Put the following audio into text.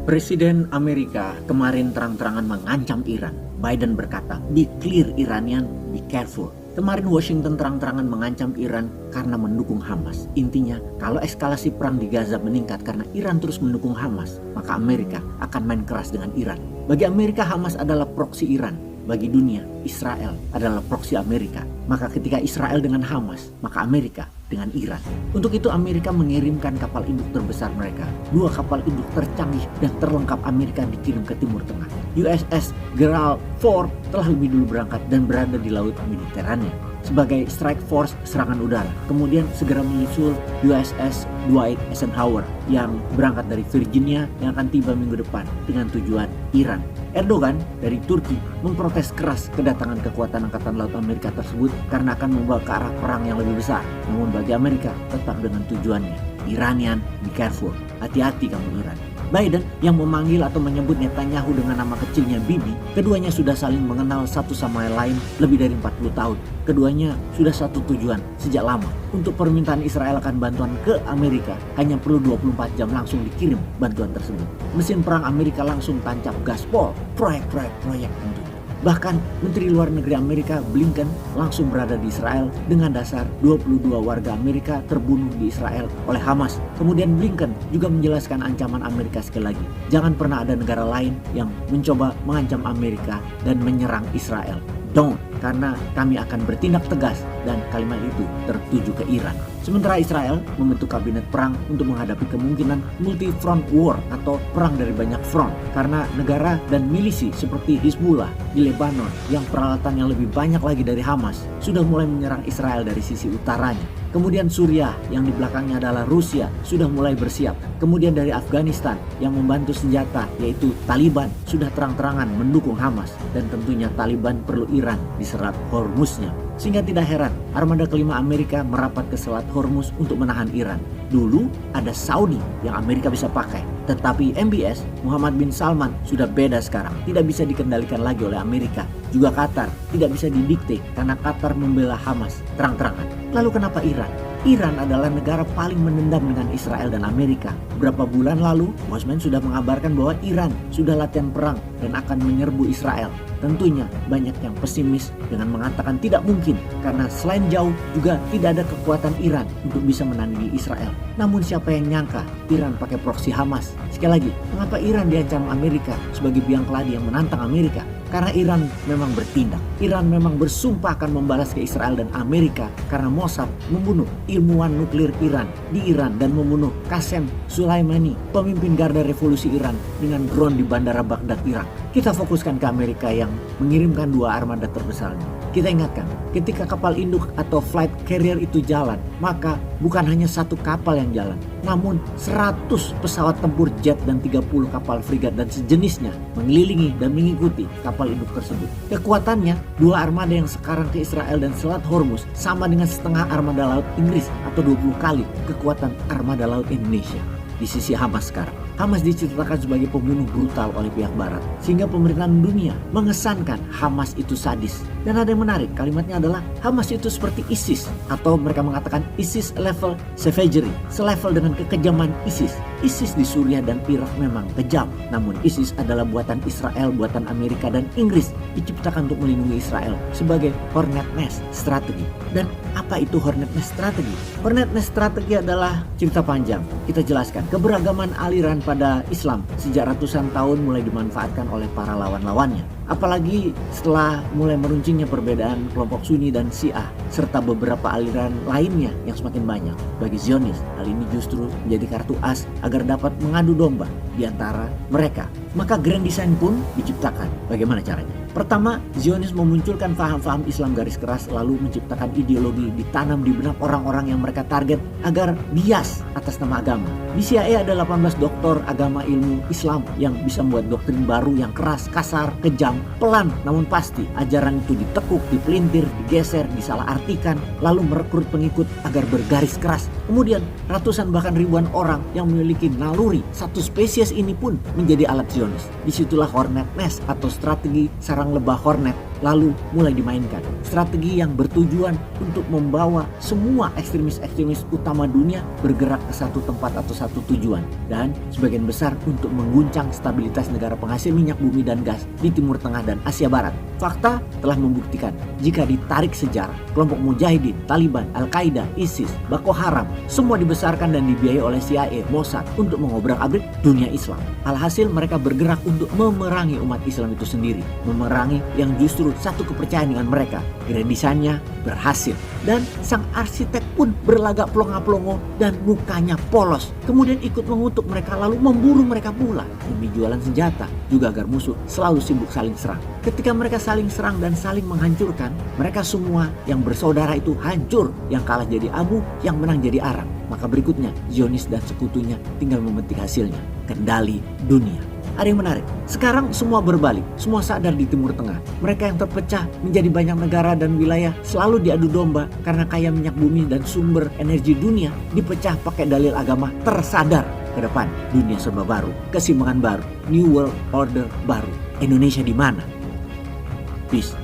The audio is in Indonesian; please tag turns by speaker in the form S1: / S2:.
S1: Presiden Amerika kemarin terang-terangan mengancam Iran. Biden berkata, "Be clear Iranian, be careful." Kemarin Washington terang-terangan mengancam Iran karena mendukung Hamas. Intinya, kalau eskalasi perang di Gaza meningkat karena Iran terus mendukung Hamas, maka Amerika akan main keras dengan Iran. Bagi Amerika, Hamas adalah proksi Iran. Bagi dunia, Israel adalah proksi Amerika. Maka ketika Israel dengan Hamas, maka Amerika dengan Iran. Untuk itu Amerika mengirimkan kapal induk terbesar mereka. 2 kapal induk tercanggih dan terlengkap Amerika dikirim ke Timur Tengah. USS Gerald Ford telah lebih dulu berangkat dan berada di Laut Mediterania sebagai strike force serangan udara. Kemudian segera menyusul USS Dwight Eisenhower yang berangkat dari Virginia yang akan tiba minggu depan dengan tujuan Iran. Erdogan dari Turki memprotes keras kedatangan kekuatan Angkatan Laut Amerika tersebut karena akan membawa ke arah perang yang lebih besar. Namun bagi Amerika tetap dengan tujuannya. Iranian, be careful. Hati-hati kamu Iran. Biden yang memanggil atau menyebut Netanyahu dengan nama kecilnya Bibi, keduanya sudah saling mengenal satu sama lain lebih dari 40 tahun. Keduanya sudah satu tujuan sejak lama. Untuk permintaan Israel akan bantuan ke Amerika, hanya perlu 24 jam langsung dikirim bantuan tersebut. Mesin perang Amerika langsung tancap gaspol, proyek tentunya. Bahkan Menteri Luar Negeri Amerika Blinken langsung berada di Israel dengan dasar 22 warga Amerika terbunuh di Israel oleh Hamas. Kemudian Blinken juga menjelaskan ancaman Amerika sekali lagi. Jangan pernah ada negara lain yang mencoba mengancam Amerika dan menyerang Israel. Don't, karena kami akan bertindak tegas dan kalimat itu tertuju ke Iran. Sementara Israel membentuk kabinet perang untuk menghadapi kemungkinan multi-front war atau perang dari banyak front karena negara dan milisi seperti Hizbullah di Lebanon yang peralatannya lebih banyak lagi dari Hamas sudah mulai menyerang Israel dari sisi utaranya. Kemudian Suriah yang di belakangnya adalah Rusia sudah mulai bersiap. Kemudian dari Afghanistan yang membantu senjata yaitu Taliban sudah terang-terangan mendukung Hamas. Dan tentunya Taliban perlu Iran di Selat Hormuznya. Sehingga tidak heran armada kelima Amerika merapat ke Selat Hormuz untuk menahan Iran. Dulu ada Saudi yang Amerika bisa pakai. Tetapi MBS, Muhammad bin Salman sudah beda sekarang. Tidak bisa dikendalikan lagi oleh Amerika. Juga Qatar tidak bisa didikte karena Qatar membela Hamas terang-terangan. Lalu kenapa Iran? Iran adalah negara paling menendam dengan Israel dan Amerika. Beberapa bulan lalu, Bosman sudah mengabarkan bahwa Iran sudah latihan perang dan akan menyerbu Israel. Tentunya banyak yang pesimis dengan mengatakan tidak mungkin karena selain jauh juga tidak ada kekuatan Iran untuk bisa menandingi Israel. Namun siapa yang nyangka Iran pakai proksi Hamas? Sekali lagi, mengapa Iran diancam Amerika sebagai biang keladi yang menantang Amerika? Karena Iran memang bertindak. Iran memang bersumpah akan membalas ke Israel dan Amerika karena Mossad membunuh ilmuwan nuklir Iran di Iran dan membunuh Qasem Soleimani, pemimpin garda revolusi Iran dengan drone di bandara Baghdad, Irak. Kita fokuskan ke Amerika yang mengirimkan 2 armada terbesarnya. Kita ingatkan, ketika kapal induk atau flight carrier itu jalan, maka bukan hanya 1 kapal yang jalan, namun 100 pesawat tempur jet dan 30 kapal frigat dan sejenisnya mengelilingi dan mengikuti kapal induk tersebut. Kekuatannya 2 armada yang sekarang ke Israel dan Selat Hormuz sama dengan setengah armada laut Inggris atau 20 kali kekuatan armada laut Indonesia. Di sisi Hamas sekarang, Hamas diceritakan sebagai pembunuh brutal oleh pihak barat sehingga pemerintahan dunia mengesankan Hamas itu sadis. Dan ada yang menarik, kalimatnya adalah Hamas itu seperti ISIS atau mereka mengatakan ISIS level savagery, selevel dengan kekejaman ISIS. ISIS di Suriah dan Irak memang kejam, namun ISIS adalah buatan Israel, buatan Amerika dan Inggris, diciptakan untuk melindungi Israel sebagai Hornet Nest strategi. Dan apa itu Hornet Nest strategi? Hornet Nest strategi adalah cerita panjang. Kita jelaskan, keberagaman aliran pada Islam sejak ratusan tahun mulai dimanfaatkan oleh para lawan-lawannya. Apalagi setelah mulai meruncingnya perbedaan kelompok Sunni dan Syiah serta beberapa aliran lainnya yang semakin banyak. Bagi Zionis, hal ini justru menjadi kartu as agar dapat mengadu domba di antara mereka. Maka Grand Design pun diciptakan. Bagaimana caranya? Pertama, Zionis memunculkan faham-faham Islam garis keras lalu menciptakan ideologi ditanam di benak orang-orang yang mereka target agar bias atas nama agama. Di CIA ada 18 doktor agama ilmu Islam yang bisa membuat doktrin baru yang keras, kasar, kejam, pelan namun pasti. Ajaran itu ditekuk, dipelintir, digeser, disalahartikan, lalu merekrut pengikut agar bergaris keras. Kemudian ratusan bahkan ribuan orang yang memiliki naluri satu spesies ini pun menjadi alat Zionis. Disitulah Hornet Nest atau strategi sarang lebah Hornet lalu mulai dimainkan. Strategi yang bertujuan untuk membawa semua ekstremis-ekstremis utama dunia bergerak ke satu tempat atau satu tujuan. Dan sebagian besar untuk mengguncang stabilitas negara penghasil minyak bumi dan gas di Timur Tengah dan Asia Barat. Fakta telah membuktikan jika ditarik sejarah, kelompok mujahidin, Taliban, Al-Qaeda, ISIS, Boko Haram, semua dibesarkan dan dibiayai oleh CIA, Mossad untuk mengobrak-abrik dunia Islam. Alhasil mereka bergerak untuk memerangi umat Islam itu sendiri, memerangi yang justru satu kepercayaan dengan mereka. Desainnya berhasil dan sang arsitek pun berlagak plonga-plongo dan mukanya polos. Kemudian ikut mengutuk mereka lalu memburu mereka pula demi jualan senjata, juga agar musuh selalu sibuk saling serang. Ketika mereka saling serang dan saling menghancurkan, mereka semua yang bersaudara itu hancur, yang kalah jadi abu, yang menang jadi arang. Maka berikutnya Zionis dan sekutunya tinggal memetik hasilnya, kendali dunia. Ada yang menarik, sekarang semua berbalik, semua sadar di Timur Tengah. Mereka yang terpecah menjadi banyak negara dan wilayah selalu diadu domba karena kaya minyak bumi dan sumber energi dunia dipecah pakai dalil agama, tersadar ke depan dunia serba baru, keseimbangan baru, New World Order baru. Indonesia di mana? Peace.